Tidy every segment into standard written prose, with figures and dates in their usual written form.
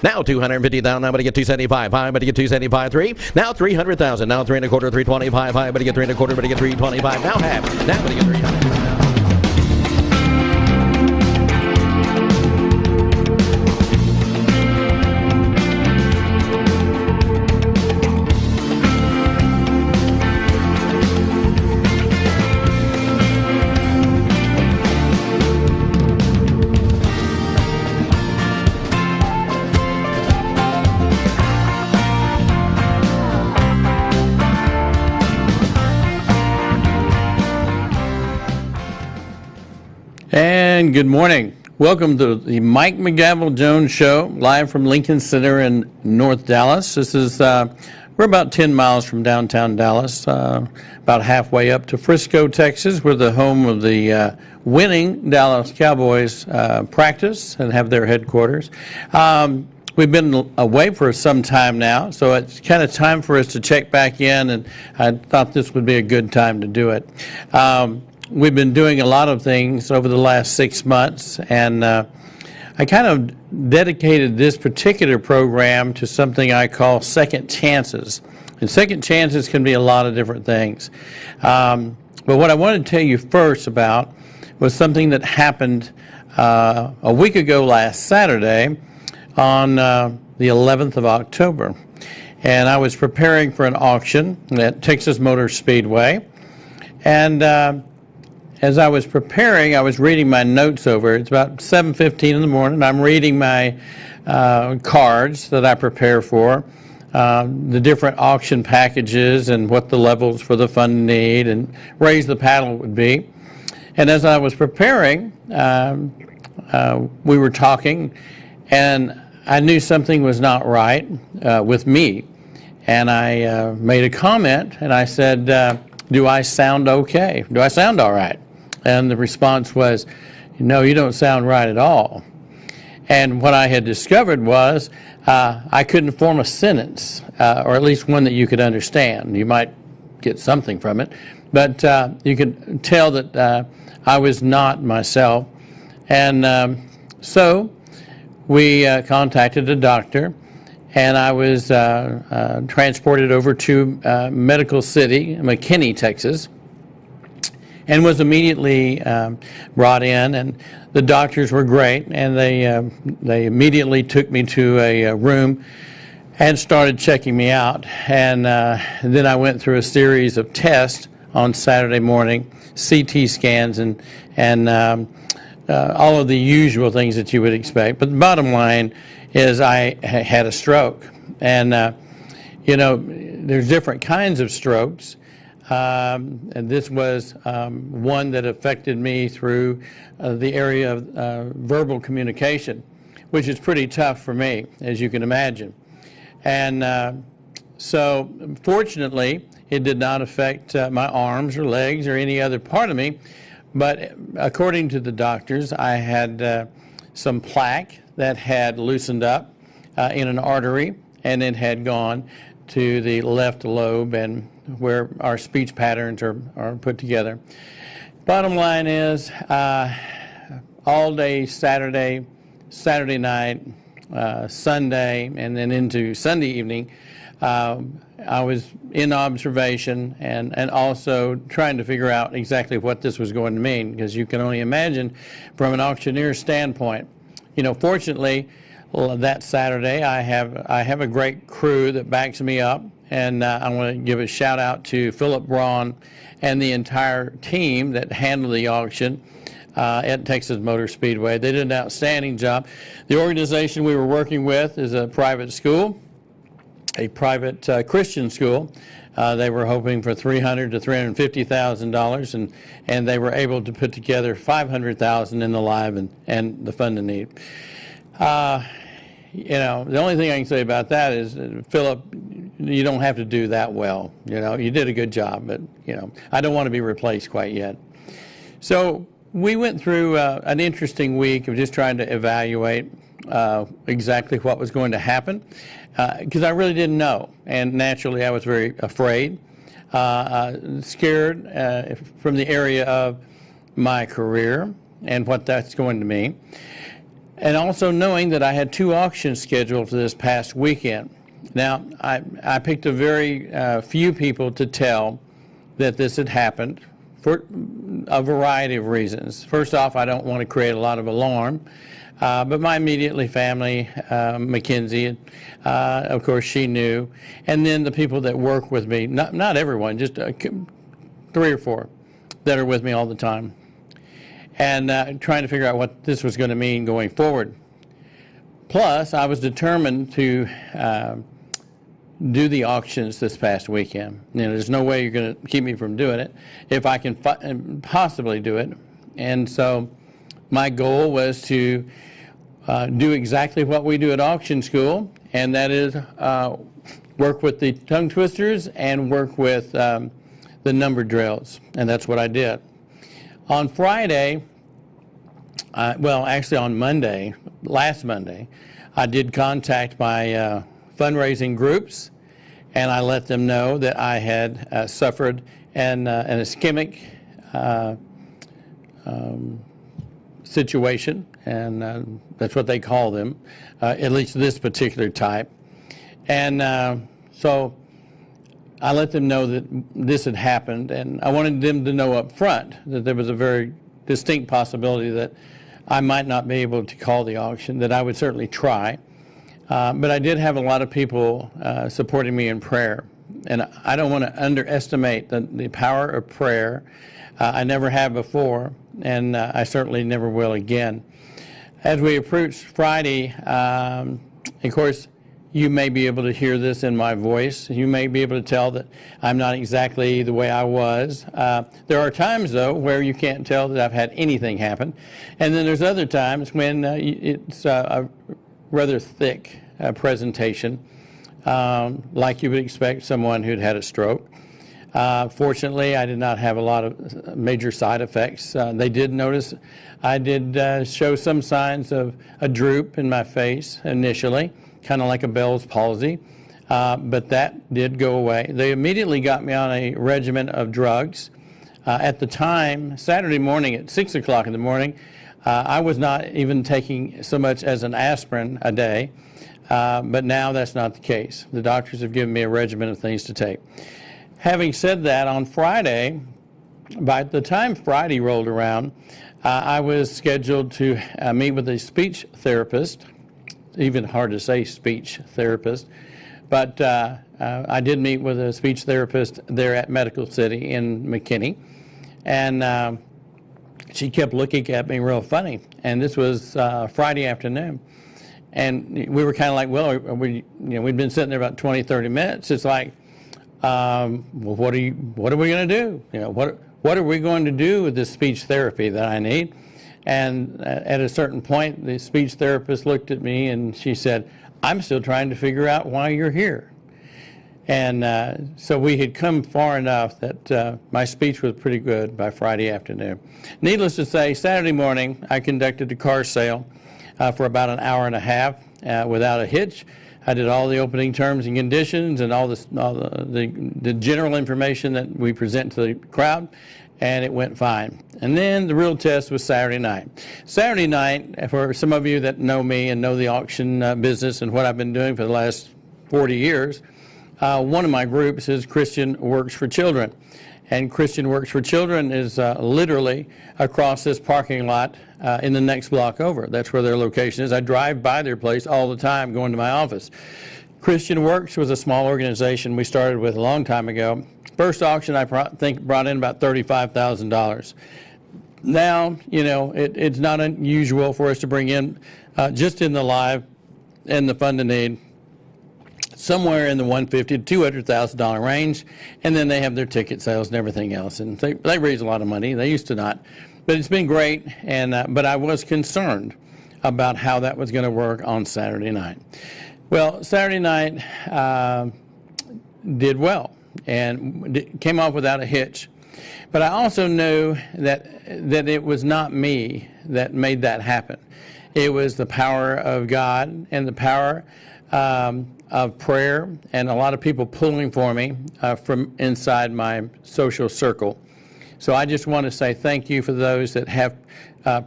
Now 250,000. Now, but to get 275. High, but to get 275. 3. Now 300,000. Now 3 1/4. 325. High, but to get 3 1/4. But to get 325. Now half. Now but to get 300. And good morning. Welcome to the Mike McGavel Jones Show, live from Lincoln Center in North Dallas. This is, we're about 10 miles from downtown Dallas, about halfway up to Frisco, Texas. We're the home of the winning Dallas Cowboys practice and have their headquarters. We've been away for some time now, so it's kind of time for us to check back in, and I thought this would be a good time to do it. We've been doing a lot of things over the last 6 months, and I kind of dedicated this particular program to something I call second chances. And second chances can be a lot of different things. But what I wanted to tell you first about was something that happened a week ago last Saturday on the 11th of October. And I was preparing for an auction at Texas Motor Speedway, and as I was preparing, I was reading my notes over. It's about 7:15 in the morning. I'm reading my cards that I prepare for, the different auction packages and what the levels for the fund need and raise the paddle would be. And as I was preparing, we were talking, and I knew something was not right with me. And I made a comment, and I said, do I sound okay? Do I sound all right? And the response was, no, you don't sound right at all. And what I had discovered was I couldn't form a sentence, or at least one that you could understand. You might get something from it, but you could tell that I was not myself. And so we contacted a doctor, and I was transported over to Medical City, McKinney, Texas, and was immediately brought in. And the doctors were great, and they immediately took me to a room and started checking me out. And then I went through a series of tests on Saturday morning, CT scans, and all of the usual things that you would expect. But the bottom line is I had a stroke. And, you know, there's different kinds of strokes. And this was one that affected me through the area of verbal communication, which is pretty tough for me, as you can imagine. And so fortunately, it did not affect my arms or legs or any other part of me. But according to the doctors, I had some plaque that had loosened up in an artery, and it had gone to the left lobe and where our speech patterns are put together. Bottom line is, all day Saturday night, Sunday, and then into Sunday evening, I was in observation and also trying to figure out exactly what this was going to mean, because you can only imagine from an auctioneer's standpoint. You know, fortunately, that Saturday I have a great crew that backs me up, and I want to give a shout out to Philip Braun and the entire team that handled the auction at Texas Motor Speedway. They did an outstanding job. The organization we were working with is a private school, a private Christian school. They were hoping for $300,000 to $350,000, and they were able to put together $500,000 in the live and the fund and need. You know, the only thing I can say about that is, Philip, you don't have to do that well. You know, you did a good job, but, you know, I don't want to be replaced quite yet. So we went through an interesting week of just trying to evaluate exactly what was going to happen, because I really didn't know. And naturally, I was very afraid, scared from the area of my career, and what that's going to mean. And also knowing that I had 2 auctions scheduled for this past weekend. Now, I picked a very few people to tell that this had happened for a variety of reasons. First off, I don't want to create a lot of alarm, but my immediately family, Mackenzie, of course, she knew, and then the people that work with me, not everyone, just 3 or 4 that are with me all the time, and trying to figure out what this was going to mean going forward. Plus, I was determined to do the auctions this past weekend. You know, there's no way you're going to keep me from doing it if I can possibly do it. And so my goal was to do exactly what we do at auction school, and that is work with the tongue twisters and work with the number drills, and that's what I did. On Friday, well, actually on Monday, last Monday, I did contact my fundraising groups, and I let them know that I had suffered an ischemic situation, and that's what they call them, at least this particular type. And so I let them know that this had happened, and I wanted them to know up front that there was a very distinct possibility that I might not be able to call the auction, that I would certainly try. But I did have a lot of people supporting me in prayer. And I don't want to underestimate the power of prayer. I never have before, and I certainly never will again. As we approach Friday, of course, you may be able to hear this in my voice. You may be able to tell that I'm not exactly the way I was. There are times, though, where you can't tell that I've had anything happen. And then there's other times when it's a rather thick presentation, like you would expect someone who'd had a stroke. Fortunately, I did not have a lot of major side effects. They did notice I did show some signs of a droop in my face initially, kind of like a Bell's palsy, but that did go away. They immediately got me on a regimen of drugs. At the time, Saturday morning at 6 o'clock in the morning, I was not even taking so much as an aspirin a day, but now that's not the case. The doctors have given me a regimen of things to take. Having said that, on Friday, by the time Friday rolled around, I was scheduled to meet with a speech therapist. Even hard to say speech therapist, but I did meet with a speech therapist there at Medical City in McKinney, and she kept looking at me real funny. And this was Friday afternoon, and we were kind of like, well, we'd been sitting there about 20, 30 minutes. It's like, well, what are we going to do? What are we going to do with this speech therapy that I need? And at a certain point, the speech therapist looked at me and she said, I'm still trying to figure out why you're here. And so we had come far enough that my speech was pretty good by Friday afternoon. Needless to say, Saturday morning, I conducted a car sale for about an hour and a half without a hitch. I did all the opening terms and conditions and all the general information that we present to the crowd, and it went fine. And then the real test was Saturday night. Saturday night, for some of you that know me and know the auction business and what I've been doing for the last 40 years, one of my groups is Christian Works for Children. And Christian Works for Children is literally across this parking lot in the next block over. That's where their location is. I drive by their place all the time going to my office. Christian Works was a small organization we started with a long time ago. First auction, I think, brought in about $35,000. Now, it's not unusual for us to bring in, just in the live and the fund to need, somewhere in the $150,000 to $200,000 range, and then they have their ticket sales and everything else, and they raise a lot of money. They used to not, but it's been great. And but I was concerned about how that was going to work on Saturday night. Well, Saturday night did well and came off without a hitch. But I also knew that it was not me that made that happen. It was the power of God and the power of prayer and a lot of people pulling for me from inside my social circle. So I just want to say thank you for those that have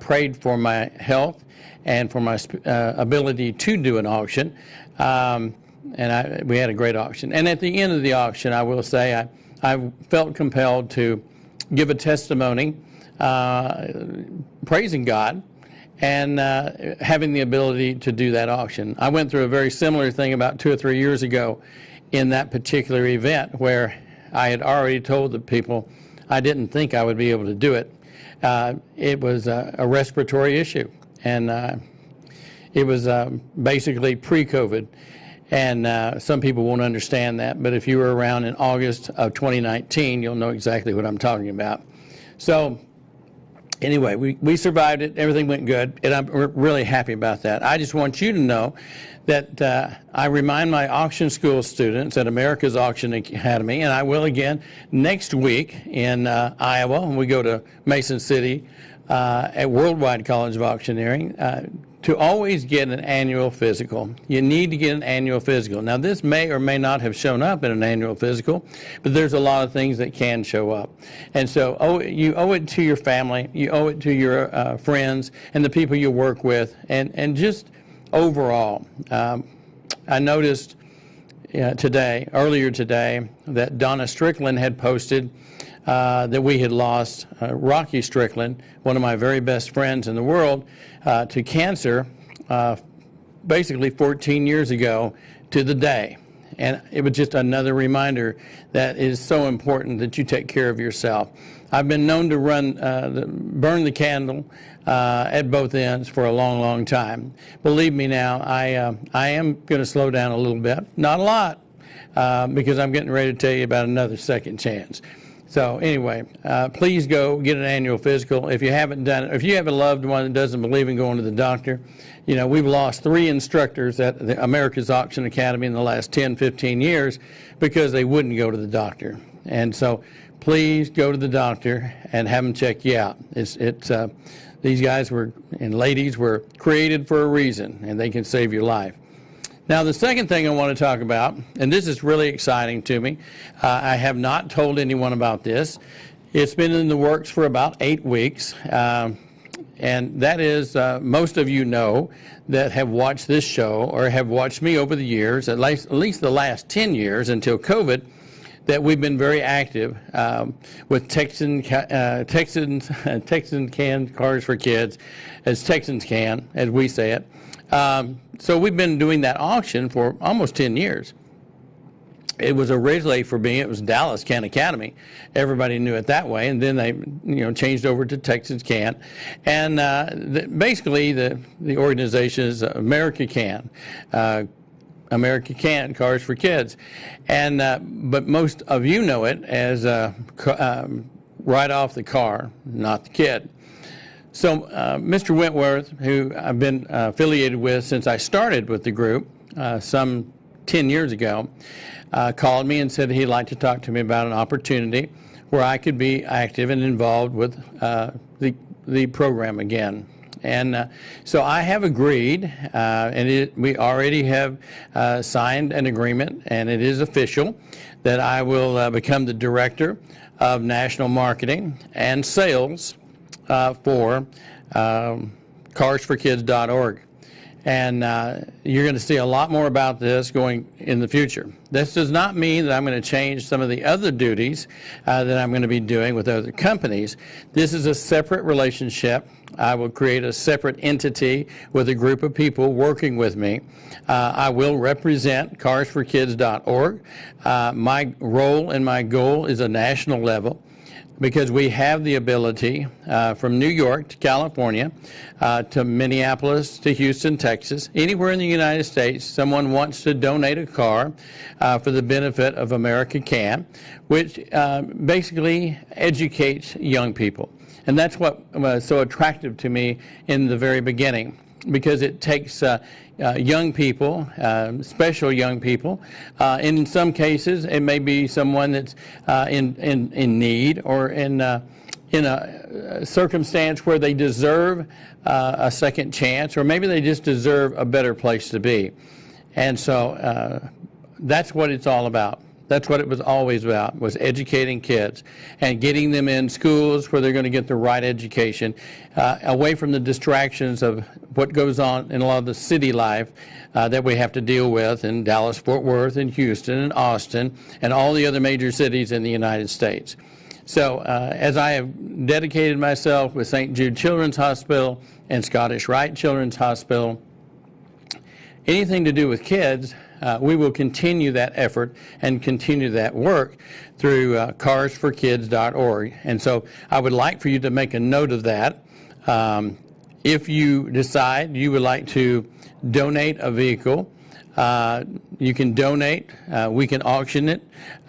prayed for my health and for my ability to do an auction. We had a great auction. And at the end of the auction, I will say I felt compelled to give a testimony praising God and having the ability to do that auction. I went through a very similar thing about 2 or 3 years ago in that particular event where I had already told the people I didn't think I would be able to do it. It was a respiratory issue, and it was basically pre-COVID. And some people won't understand that, but if you were around in August of 2019, you'll know exactly what I'm talking about. So anyway, we survived it. Everything went good, and I'm really happy about that. I just want you to know that I remind my auction school students at America's Auction Academy, and I will again next week in Iowa when we go to Mason City at Worldwide College of Auctioneering, to always get an annual physical. You need to get an annual physical. Now, this may or may not have shown up in an annual physical, but there's a lot of things that can show up. And so you owe it to your family, you owe it to your friends and the people you work with, and just overall. I noticed earlier today, that Donna Strickland had posted that we had lost Rocky Strickland, one of my very best friends in the world, to cancer basically 14 years ago to the day. And it was just another reminder that it is so important that you take care of yourself. I've been known to burn the candle at both ends for a long, long time. Believe me now, I am going to slow down a little bit. Not a lot, because I'm getting ready to tell you about another second chance. So anyway, please go get an annual physical. If you haven't done it, if you have a loved one that doesn't believe in going to the doctor, you know, we've lost 3 instructors at the America's Auction Academy in the last 10, 15 years because they wouldn't go to the doctor. And so please go to the doctor and have them check you out. These guys and ladies were created for a reason, and they can save your life. Now, the second thing I want to talk about, and this is really exciting to me, I have not told anyone about this. It's been in the works for about 8 weeks, and that is, most of you know that have watched this show or have watched me over the years, at least the last 10 years until COVID, that we've been very active with Texans can Cars for Kids, as Texans can, as we say it. So we've been doing that auction for almost 10 years. It was originally, for me, it was Dallas Can Academy. Everybody knew it that way, and then they, changed over to Texas Can. And basically, the organization is America Can Cars for Kids. And but most of you know it as right off the car, not the kid. So Mr. Wentworth, who I've been affiliated with since I started with the group some 10 years ago, called me and said he'd like to talk to me about an opportunity where I could be active and involved with the program again. And so I have agreed, and we already have signed an agreement, and it is official, that I will become the Director of National Marketing and Sales for carsforkids.org. And you're going to see a lot more about this going in the future. This does not mean that I'm going to change some of the other duties that I'm going to be doing with other companies. This is a separate relationship. I will create a separate entity with a group of people working with me. I will represent carsforkids.org. My role and my goal is a national level, because we have the ability from New York to California to Minneapolis to Houston, Texas, anywhere in the United States, someone wants to donate a car for the benefit of America Can, which basically educates young people. And that's what was so attractive to me in the very beginning, because it takes young people, special young people. In some cases, it may be someone that's in need or in a circumstance where they deserve a second chance, or maybe they just deserve a better place to be. And so that's what it's all about. That's what it was always about, was educating kids and getting them in schools where they're going to get the right education, away from the distractions of what goes on in a lot of the city life that we have to deal with in Dallas, Fort Worth, and Houston, and Austin, and all the other major cities in the United States. So as I have dedicated myself with St. Jude Children's Hospital and Scottish Rite Children's Hospital, anything to do with kids, we will continue that effort and continue that work through carsforkids.org. And so I would like for you to make a note of that. If you decide you would like to donate a vehicle, you can donate, we can auction it,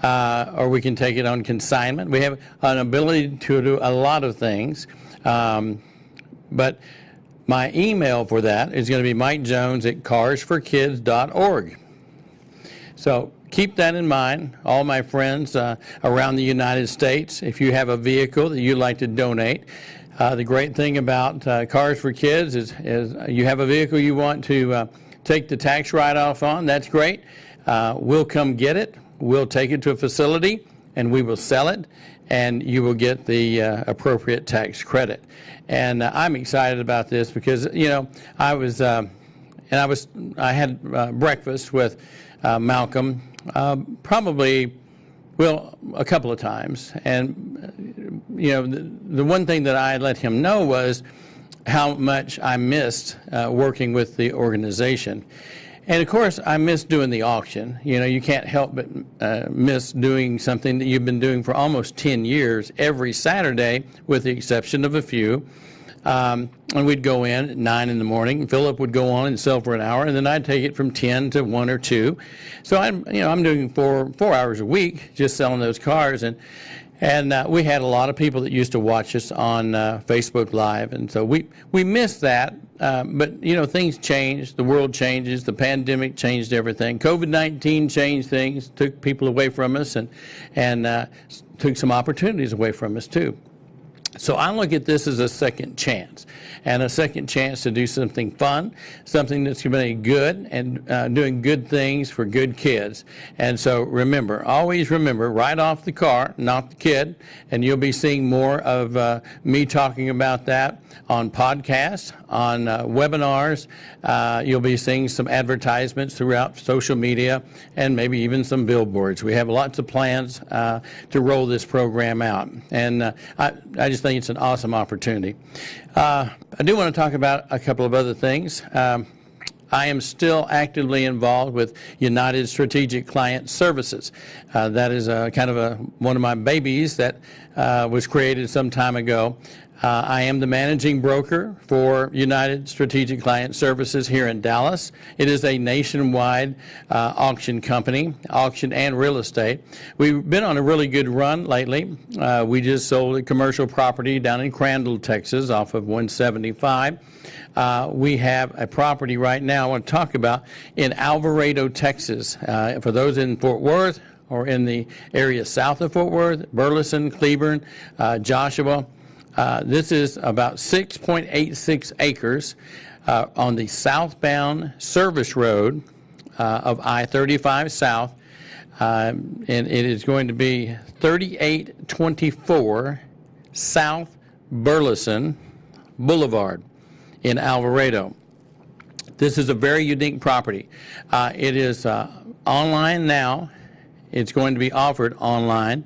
or we can take it on consignment. We have an ability to do a lot of things, but my email for that is going to be mikejones@carsforkids.org. So keep that in mind, all my friends around the United States. If you have a vehicle that you'd like to donate, the great thing about Cars for Kids is you have a vehicle you want to take the tax write-off on. That's great. We'll come get it. We'll take it to a facility, and we will sell it, and you will get the appropriate tax credit. And I'm excited about this because, you know, I had breakfast with Malcolm probably, well, a couple of times. And, you know, the one thing that I let him know was how much I missed working with the organization. And of course, I miss doing the auction. You know, you can't help but miss doing something that you've been doing for almost 10 years every Saturday, with the exception of a few. And we'd go in at 9 in the morning. Philip would go on and sell for an hour, and then I'd take it from 10 to 1 or 2. So I'm doing 4 hours a week just selling those cars. And we had a lot of people that used to watch us on Facebook Live, and so we missed that. But you know, things change. The world changes. The pandemic changed everything. COVID-19 changed things, took people away from us, and took some opportunities away from us too. So I look at this as a second chance, and a second chance to do something fun, something that's going to be good, and doing good things for good kids. And so remember, always remember, write off the car, not the kid, and you'll be seeing more of me talking about that on podcasts, on webinars. You'll be seeing some advertisements throughout social media, and maybe even some billboards. We have lots of plans to roll this program out, and I just think it's an awesome opportunity. I do want to talk about a couple of other things. I am still actively involved with United Strategic Client Services. That is kind of one of my babies that was created some time ago. I am the managing broker for United Strategic Client Services here in Dallas. It is a nationwide auction company, auction and real estate. We've been on a really good run lately. We just sold a commercial property down in Crandall, Texas, off of 175. We have a property right now I want to talk about in Alvarado, Texas. For those in Fort Worth or in the area south of Fort Worth, Burleson, Cleburne, Joshua. This is about 6.86 acres on the southbound service road of I-35 South, and it is going to be 3824 South Burleson Boulevard in Alvarado. This is a very unique property. It is online now. It's going to be offered online.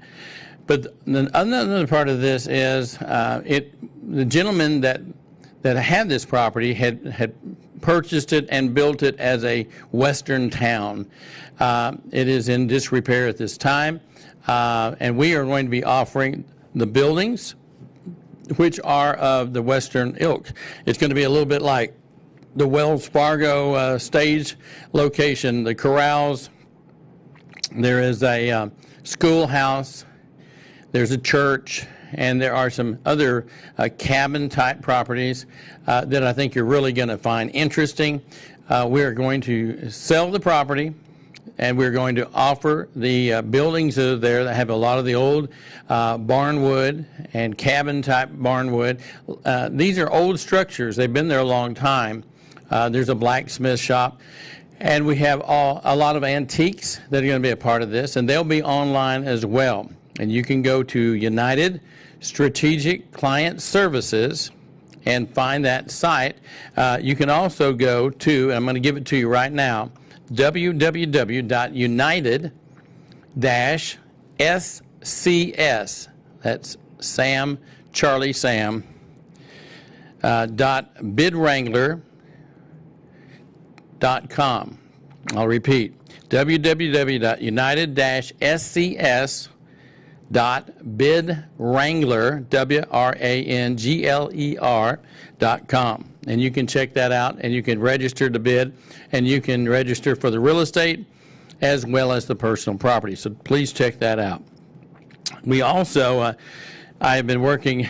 But another part of this is the gentleman that had this property had purchased it and built it as a western town. It is in disrepair at this time, and we are going to be offering the buildings, which are of the western ilk. It's going to be a little bit like the Wells Fargo stage location, the corrals. There is a schoolhouse. There's a church, and there are some other cabin-type properties that I think you're really going to find interesting. We're going to sell the property, and we're going to offer the buildings that are there that have a lot of the old barnwood and cabin-type barnwood. These are old structures. They've been there a long time. There's a blacksmith shop. And we have a lot of antiques that are going to be a part of this, and they'll be online as well. And you can go to United Strategic Client Services and find that site. You can also go to, and I'm going to give it to you right now, www.united-scs, that's Sam, Charlie Sam, .bidwrangler.com. I'll repeat, www.united-scs.bidwrangler.com. And you can check that out, and you can register to bid, and you can register for the real estate as well as the personal property. So please check that out. We also, I have been working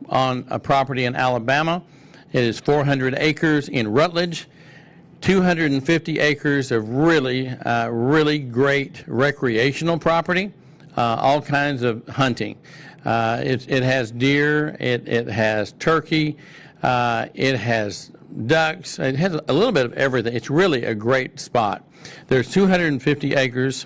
on a property in Alabama. It is 400 acres in Rutledge, 250 acres of really, really great recreational property, all kinds of hunting. It has deer, it has turkey, it has ducks, it has a little bit of everything. It's really a great spot. There's 250 acres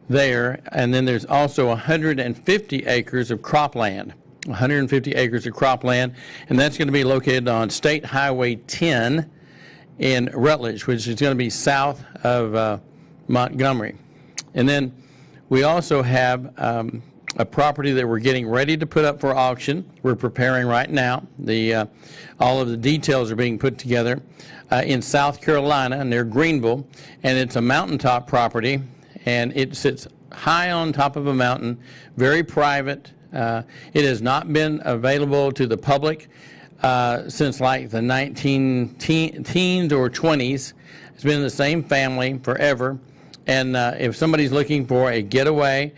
there, and then there's also 150 acres of cropland. 150 acres of cropland, and that's going to be located on State Highway 10 in Rutledge, which is going to be south of Montgomery. And then we also have a property that we're getting ready to put up for auction. We're preparing right now. All of the details are being put together in South Carolina near Greenville, and it's a mountaintop property, and it sits high on top of a mountain, very private. It has not been available to the public since like the 19-teens or 20s. It's been in the same family forever. And if somebody's looking for a getaway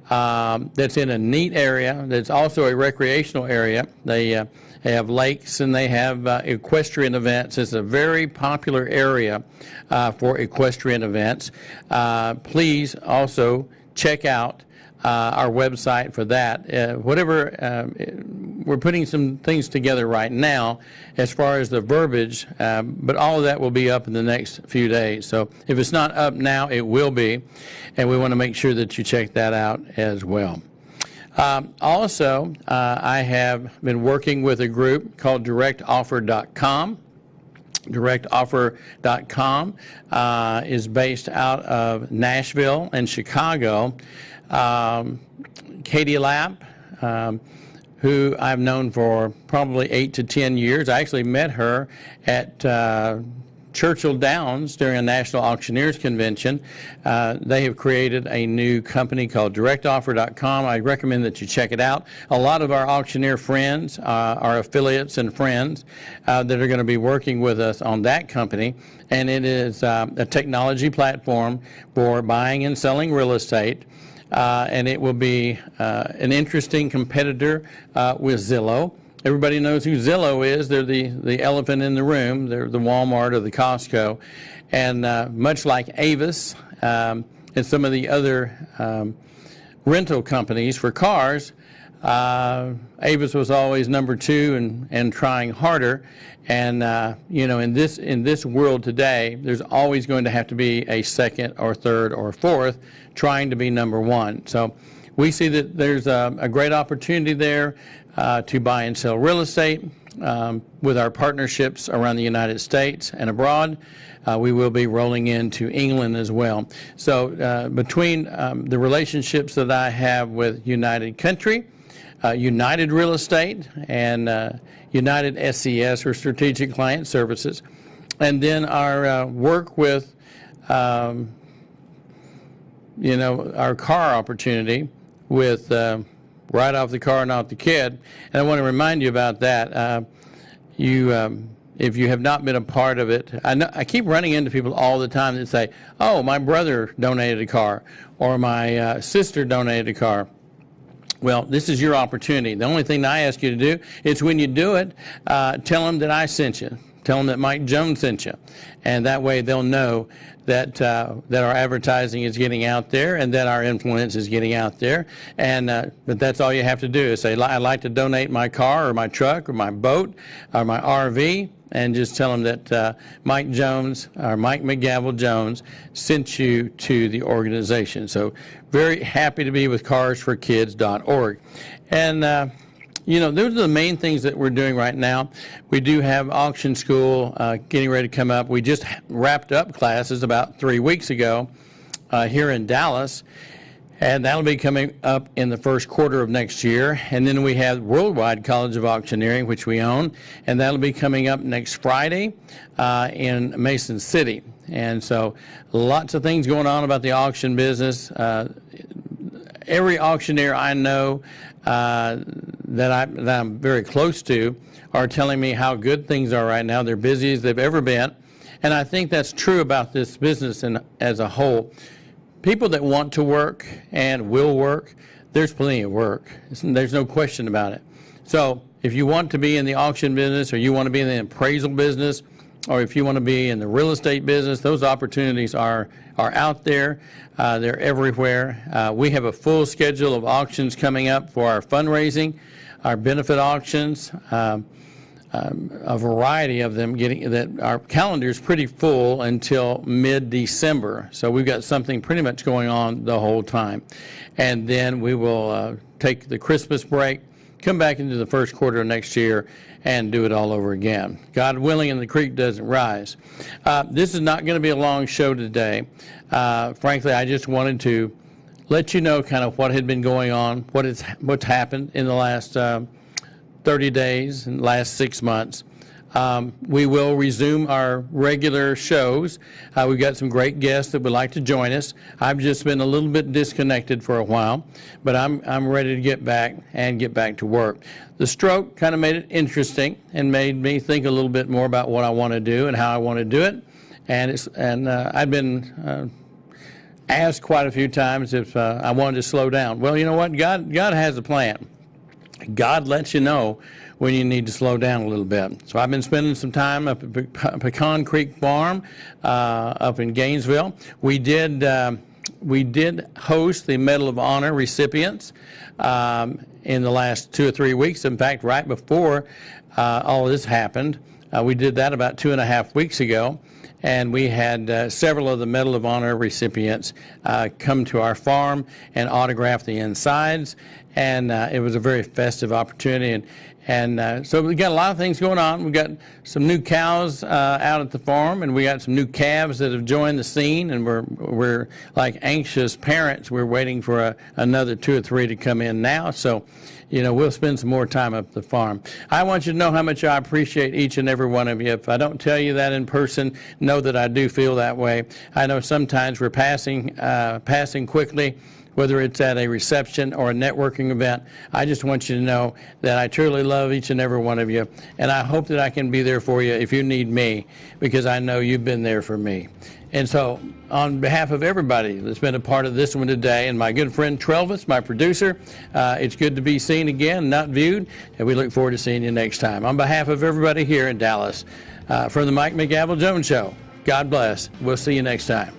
that's in a neat area, that's also a recreational area, they have lakes and they have equestrian events. It's a very popular area for equestrian events. Please also check out our website for that. We're putting some things together right now as far as the verbiage, but all of that will be up in the next few days. So if it's not up now, it will be, and we want to make sure that you check that out as well. Also, I have been working with a group called directoffer.com. Directoffer.com is based out of Nashville and Chicago. Katie Lapp, who I've known for probably 8 to 10 years. I actually met her at Churchill Downs during a National Auctioneers Convention. They have created a new company called directoffer.com. I recommend that you check it out. A lot of our auctioneer friends, our affiliates and friends that are going to be working with us on that company. And it is a technology platform for buying and selling real estate. And it will be an interesting competitor with Zillow. Everybody knows who Zillow is. They're the elephant in the room. They're the Walmart or the Costco. And much like Avis and some of the other rental companies for cars, Avis was always number 2 and trying harder. And in this world today, there's always going to have to be a second or third or fourth trying to be number 1. So we see that there's a great opportunity there to buy and sell real estate with our partnerships around the United States and abroad. We will be rolling into England as well. So between the relationships that I have with United Country, United Real Estate, and United SCS, or Strategic Client Services, and then our work with our car opportunity with right off the car, not the kid. And I want to remind you about that. If you have not been a part of it, I keep running into people all the time that say, oh, my brother donated a car, or my sister donated a car. Well, this is your opportunity. The only thing I ask you to do is when you do it, tell them that I sent you. Tell them that Mike Jones sent you. And that way they'll know that our advertising is getting out there and that our influence is getting out there. And but that's all you have to do is say, I'd like to donate my car or my truck or my boat or my RV. and just tell them that Mike Jones, or Mike McGavel Jones, sent you to the organization. So very happy to be with carsforkids.org. And you know, those are the main things that we're doing right now. We do have auction school getting ready to come up. We just wrapped up classes about 3 weeks ago here in Dallas, and that'll be coming up in the first quarter of next year. And then we have Worldwide College of Auctioneering, which we own, and that'll be coming up next Friday in Mason City. And so lots of things going on about the auction business. Every auctioneer I know that I'm very close to are telling me how good things are right now. They're busy as they've ever been. And I think that's true about this business as a whole. People that want to work and will work, there's plenty of work. There's no question about it. So if you want to be in the auction business, or you want to be in the appraisal business, or if you want to be in the real estate business, those opportunities are out there. They're everywhere. We have a full schedule of auctions coming up for our fundraising, our benefit auctions, a variety of them. Our calendar is pretty full until mid-December. So we've got something pretty much going on the whole time. And then we will take the Christmas break, come back into the first quarter of next year, and do it all over again. God willing, and the creek doesn't rise. This is not going to be a long show today. Frankly, I just wanted to let you know kind of what had been going on, what's happened in the last 30 days and last 6 months. We will resume our regular shows. We've got some great guests that would like to join us. I've just been a little bit disconnected for a while, but I'm ready to get back to work. The stroke kind of made it interesting and made me think a little bit more about what I want to do and how I want to do it. And I've been asked quite a few times if I wanted to slow down. Well, you know what? God has a plan. God lets you know when you need to slow down a little bit. So I've been spending some time up at Pecan Creek Farm up in Gainesville. We did host the Medal of Honor recipients in the last 2 or 3 weeks. In fact, right before all this happened, we did that about 2.5 weeks ago. And we had several of the Medal of Honor recipients come to our farm and autograph the insides. And it was a very festive opportunity. And so we got a lot of things going on. We got some new cows out at the farm, and we got some new calves that have joined the scene. And we're like anxious parents. We're waiting for another 2 or 3 to come in now. So, you know, we'll spend some more time up at the farm. I want you to know how much I appreciate each and every one of you. If I don't tell you that in person, know that I do feel that way. I know sometimes we're passing quickly, whether it's at a reception or a networking event. I just want you to know that I truly love each and every one of you, and I hope that I can be there for you if you need me, because I know you've been there for me. And so, on behalf of everybody that's been a part of this one today, and my good friend Trelvis, my producer, it's good to be seen again, not viewed, and we look forward to seeing you next time. On behalf of everybody here in Dallas, from the Mike McGavel Jones Show, God bless. We'll see you next time.